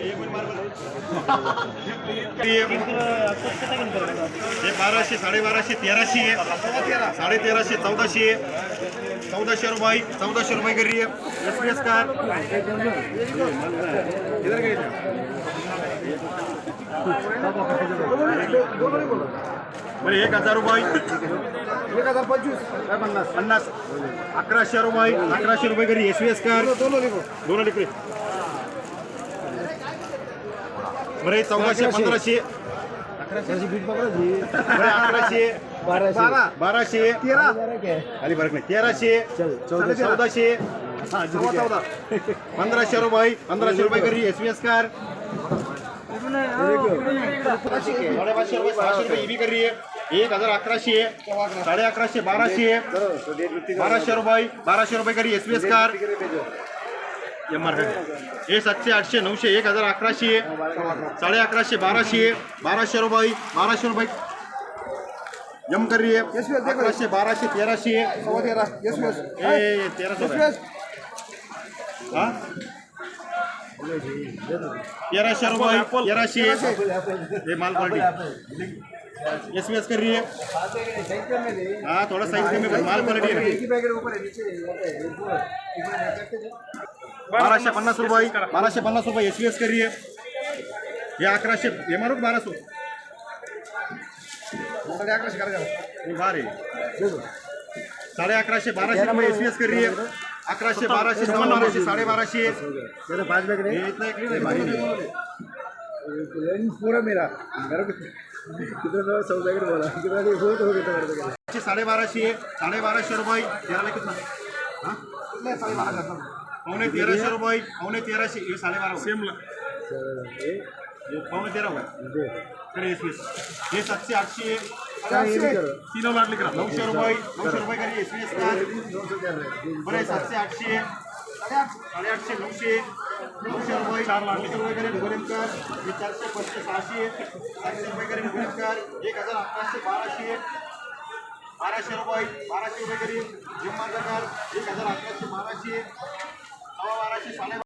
1200, 1250, 1300, 1350, 1400, 1400 रुपये, 1400 रुपये कर रही है एक्सप्रेस कार। बरं 1000 रुपये, 1025 50, 1100 रुपये, 1100 रुपये कर रही है एक्सप्रेस कार। दोनों लिख रहे बरं 1400, 1500, 1100, 1200, 13 खाली फरक नाही 1300, 1400, 1500 रुपये, 1500 रुपये कर रही है एक्सप्रेस कार। 550 रुपये, 600 रुपये ईबी कर रही है 1100, 1150, 1200, 1200 रुपये, 1200 रुपये कर रही है एक्सप्रेस कार। हे 700, 800, 900, 1000, 1100, 1150, 1200, 1200 रुपये, 1200 रुपये जम कर रही है 1100, 1200, 1300, 1300 हाँ 1300 रुपये, 1300 ये माल क्वालिटी एसएस कर रही है। हाँ थोड़ा साइज में माल क्वालिटी है 1250 रुपये, 1250 रुपये एसएस कर रही है। ये 1100 ये मारो 1200 बारे 1150, 1200 रुपये एसएस कर रही है। 1100, 1200, 1200, 1250 5 बैग नहीं इतना एक नहीं भारी नहीं पूरा मेरा कितना 100 बैग बोला कितना हो तो हो गया 1250, 1250 रुपये 13 कितना हाँ पौने 1300 रुपये, पौने 1300 ये 1250 सेम पौने 13 हुआ फिर ये 700, 800 तीनों लाख लिख रहा 900 रुपये, 900 रुपये करिए इसमें बड़े 700, 800, 850, 900, 900 रुपये 4 लाख रुपये करें भुवनेश्वर ये 450, 600, 700 रुपये करें भुवनेश्वर 1100, 1200, 1200 रुपये, 1200 रुपये करिए जम्मा सरकार 1100, 1200, 1200, 1250,